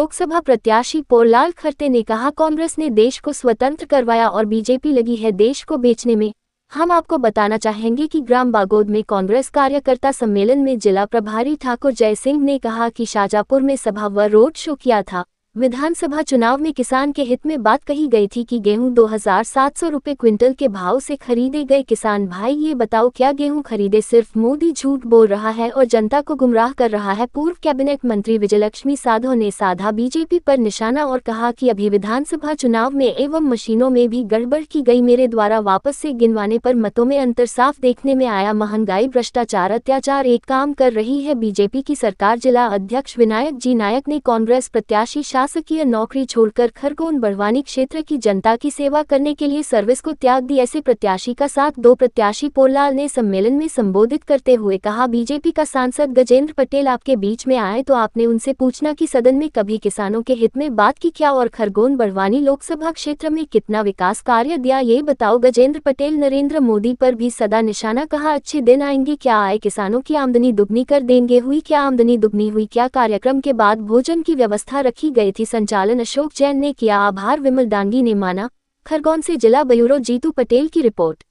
लोकसभा प्रत्याशी पोरलाल खरते ने कहा, कांग्रेस ने देश को स्वतंत्र करवाया और बीजेपी लगी है देश को बेचने में। हम आपको बताना चाहेंगे कि ग्राम बागोद में कांग्रेस कार्यकर्ता सम्मेलन में जिला प्रभारी ठाकुर जय सिंह ने कहा कि शाजापुर में सभा व रोड शो किया था। विधानसभा चुनाव में किसान के हित में बात कही गई थी कि गेहूं 2700 रुपये क्विंटल के भाव से खरीदे गए। किसान भाई ये बताओ, क्या गेहूं खरीदे? सिर्फ मोदी झूठ बोल रहा है और जनता को गुमराह कर रहा है। पूर्व कैबिनेट मंत्री विजयलक्ष्मी साधो ने साधा बीजेपी पर निशाना और कहा कि अभी विधानसभा चुनाव में एवं मशीनों में भी गड़बड़ की गई। मेरे द्वारा वापस से गिनवाने पर मतों में अंतर साफ देखने में आया। महंगाई, भ्रष्टाचार, अत्याचार एक काम कर रही है बीजेपी की सरकार। जिला अध्यक्ष विनायक जी नायक ने कांग्रेस प्रत्याशी शासकीय नौकरी छोड़कर खरगोन बड़वानी क्षेत्र की जनता की सेवा करने के लिए सर्विस को त्याग दी। ऐसे प्रत्याशी का साथ दो प्रत्याशी पोरलाल ने सम्मेलन में संबोधित करते हुए कहा, बीजेपी का सांसद गजेंद्र पटेल आपके बीच में आए तो आपने उनसे पूछना कि सदन में कभी किसानों के हित में बात की क्या और खरगोन बड़वानी लोकसभा क्षेत्र में कितना विकास कार्य दिया ये बताओ। गजेंद्र पटेल नरेंद्र मोदी पर भी सदा निशाना, कहा अच्छे दिन आएंगे, क्या आए, किसानों की आमदनी दुगनी कर देंगे। हुई क्या आमदनी दुगनी? हुई क्या? कार्यक्रम के बाद भोजन की व्यवस्था रखी गई थी। संचालन अशोक जैन ने किया, आभार विमल डांगी ने माना। खरगोन से जिला ब्यूरो जीतू पटेल की रिपोर्ट।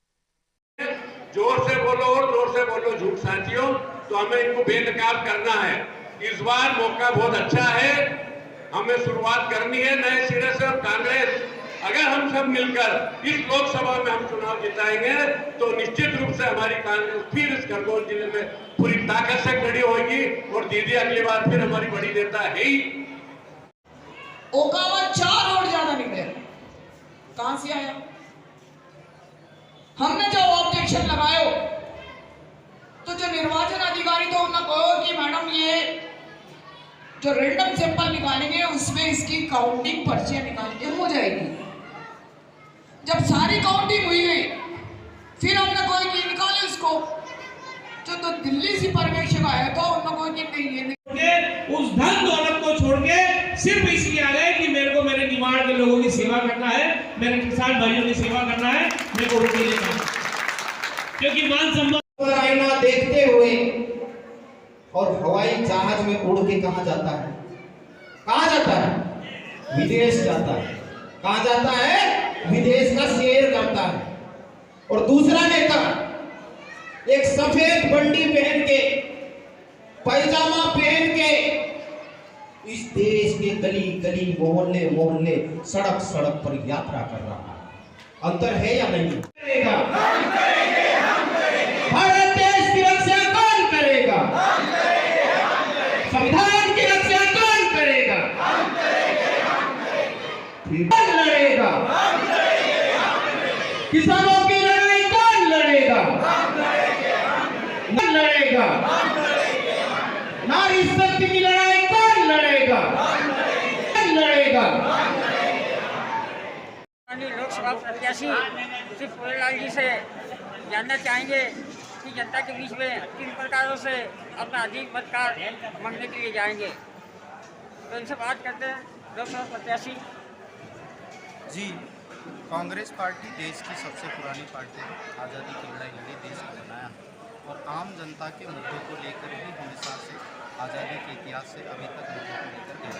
जोर से बोलो और जोर से बोलो झूठ साथियों, तो हमें इनको बेनकाब करना है। इस बार मौका बहुत अच्छा है, हमें शुरुआत करनी है नए सिरे से। कांग्रेस अगर हम सब मिलकर इस लोकसभा में हम चुनाव जिताएंगे तो निश्चित रूप से हमारी कांग्रेस फिर इस खरगोन जिले में पूरी ताकत से खड़ी होगी और दीदी अगली बार फिर हमारी बड़ी नेता है ही। ओकावा 4 रोड ज्यादा निकले, कहां से आया? हमने जो ऑब्जेक्शन लगायो तो जो निर्वाचन अधिकारी तो उन्होंने कहो कि मैडम ये जो रैंडम सैंपल निकालेंगे उसमें इसकी काउंटिंग पर्चियां निकाल के हो जाएगी। जब सारी काउंटिंग हुई गई फिर हमने कोई कि निकाले उसको, जो तो दिल्ली से पर्यवेक्षक आया तो उन्होंने कोई कि नहीं ये उस धन दौलत को छोड़ के सिर्फ इसलिए आ गए कि मेरे को मेरे निवाड़ के लोगों की सेवा करना है, मेरे किसान भाइयों की सेवा करना है, मेरे को रोटी लेना है, क्योंकि मान सम्मान आईना देखते हुए और हवाई जहाज में उड़ के कहां जाता है? कहां जाता है? विदेश जाता है। कहां जाता है? विदेश का शेयर करता है। और दूसरा नेता एक सफेद बंडी पहन के, पैजामा पहन के इस देश के गली गली, मोहल्ले मोहल्ले, सड़क सड़क पर यात्रा कर रहा है। अंतर है या नहीं? करेगा भारत देश की रक्षा कौन करेगा? संविधान की रक्षा कौन करेगा? कौन लड़ेगा? किसानों की लड़ाई कौन लड़ेगा? कौन लड़ेगा? नारी शक्ति की लड़ाई कौन लड़ेगा? कौन लड़ेगा? लोकसभा प्रत्याशी श्री पोरलाल जी से जानना चाहेंगे कि जनता के बीच में किन प्रकारों से अपना अधिक मतदार मांगने के लिए जाएंगे, तो इनसे बात करते हैं। लोकसभा प्रत्याशी जी, कांग्रेस पार्टी देश की सबसे पुरानी पार्टी है। आज़ादी की लड़ाई लड़ी, देश को बनाया और आम जनता के मुद्दों को लेकर ही हमेशा से आज़ादी के इतिहास से अभी तक मुद्दों को लेकर गए,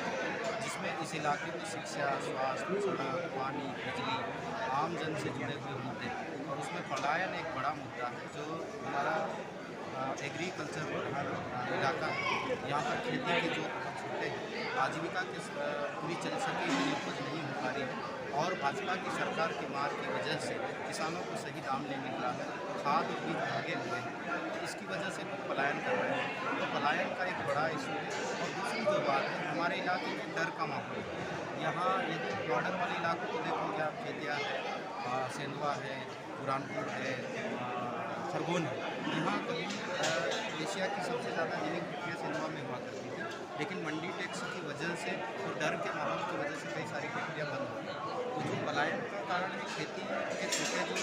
जिसमें इस इलाके में शिक्षा, स्वास्थ्य, सड़क, पानी, बिजली, आम जन से जुड़े हुए मुद्दे और उसमें पलायन एक बड़ा मुद्दा है। जो हमारा एग्रीकल्चर इलाका है, यहाँ पर खेती के जो बहुत छोटे हैं, आजीविका के पूरी चल सके इतनी उपज नहीं हो पा रही है और भाजपा की सरकार की मार की वजह से किसानों को सही दाम नहीं मिल रहा है, खाद और बीज महंगे हुए हैं, इसकी वजह से लोग पलायन कर रहे हैं। तो पलायन का एक बड़ा इशू है। और दूसरी जो बात है, हमारे इलाके में डर का माहौल है। यहाँ यदि बॉर्डर वाले इलाकों को देखोगे आप, खेतिया है, सेंधवा है, बुरहानपुर है, खरगोन है, यहाँ कभी एशिया की सबसे ज़्यादा जिनिंग फैक्ट्रियाँ सेंधवा में हुआ करती थी, लेकिन मंडी टैक्स की वजह से और डर के माहौल की वजह से कई सारी फैक्ट्रियाँ बंद हो गई। तो जो पलायन का कारण है, खेती के छोटे जो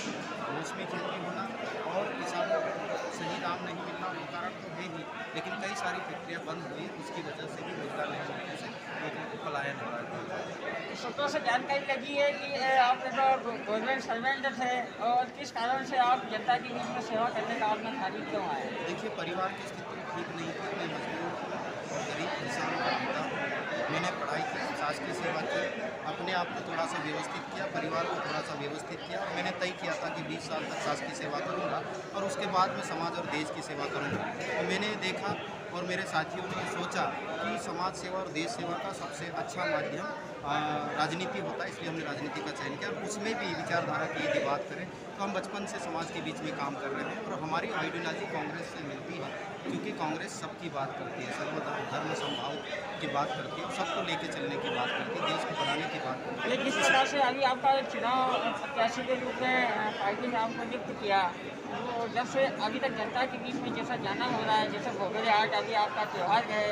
मौसमी खेती होना और किसानों को सही दाम नहीं मिलना, वो कारण तो है ही, लेकिन कई सारी फैक्ट्रियाँ बंद हुई, उसकी वजह से भी रोजगार नहीं मिलने से लोगों को पलायन हो रहा है। सूत्रों से जानकारी लगी है कि आप गवर्नमेंट सर्वेंट थे और किस कारण से आप जनता के बीच में सेवा करने का आपने खारिज क्यों आया? देखिए, परिवार की स्थिति ठीक नहीं थी, मैं मजबूर और गरीब किसान का पिता मैंने पढ़ाई की, शासकीय सेवा की, अपने आप को थोड़ा सा व्यवस्थित किया, परिवार को थोड़ा सा व्यवस्थित किया और मैंने तय किया था कि 20 साल तक शासकीय सेवा करूँगा और उसके बाद मैं समाज और देश की सेवा करूँगा। तो मैंने देखा और मेरे साथियों ने सोचा कि समाज सेवा और देश सेवा का सबसे अच्छा माध्यम राजनीति होता है, इसलिए हमने राजनीति का चयन किया और उसमें भी विचारधारा की यदि बात करें तो हम बचपन से समाज के बीच में काम कर रहे हैं और हमारी आइडियोलॉजी कांग्रेस से मिलती है, क्योंकि कांग्रेस सबकी बात करती है, सर्वधर्म समभाव की बात करती है, सबको लेके चलने की बात करती है, देश को बनाने की बात करती है। जिस प्रकार से अभी आपका चुनाव प्रत्याशी के रूप में पार्टी ने आपको नियुक्त किया, तो जब से अभी तक जनता के बीच में जैसा जाना हो रहा है, जैसे भोगले हाट अभी आपका त्यौहार है,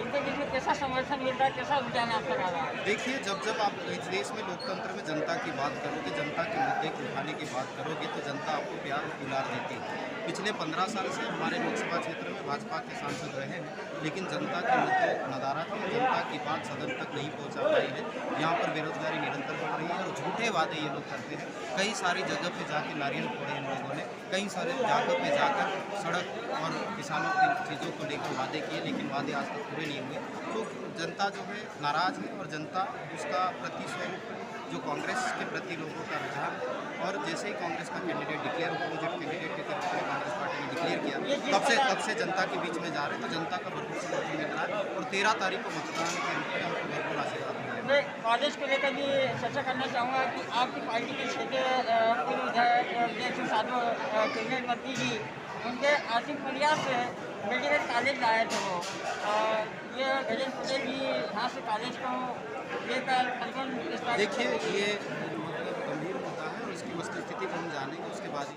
इनके बीच में कैसा समर्थन मिल रहा है, कैसा रुझान आप तक आ रहा है? देखिए, जब आप इस देश में लोकतंत्र में जनता की बात करोगे, जनता के मुद्दे को उठाने की बात करोगे तो जनता आपको प्यार और दुलार देती है। पिछले 15 साल से हमारे लोकसभा क्षेत्र में भाजपा के सांसद रहे हैं, लेकिन जनता के मुद्दे नदारद हैं, जनता की बात सदन तक नहीं पहुंचा पाई है। यहाँ पर बेरोजगारी निरंतर बढ़ रही है और झूठे वादे ये लोग करते हैं। कई सारी जगह पे जाके नारियल फोड़े इन लोगों ने, कई सारे जगह पे जाकर सड़क और किसानों की चीज़ों को लेकर वादे किए, लेकिन वादे आज तक पूरे नहीं हुए। तो जनता जो है नाराज़ है और जनता उसका प्रतिस्वरूप जो कांग्रेस के प्रति लोगों का रुझान, और जैसे ही कांग्रेस का कैंडिडेट डिक्लेयर अपोजिट कैंडिडेट के तरफ से कांग्रेस पार्टी ने डिक्लेयर किया, तब से जनता के बीच में जा रहे हैं। तो जनता का भरपूर समर्थन मिल रहा है और 13 तारीख को मतदान के रूप में हमको भरपूर आशीर्वाद मिलेगा। मैं कॉलेज को लेकर भी चर्चा करना चाहूँगा कि आपकी पार्टी के क्षेत्रीय पूर्व विधायक साधु कैबिनेट मंत्री जी, उनके आर्थिक प्रयास से मेडिकल कॉलेज लाए थे वो, ये गजेंद्र पटेल जी यहाँ से कॉलेज को लेकर देखिए, ये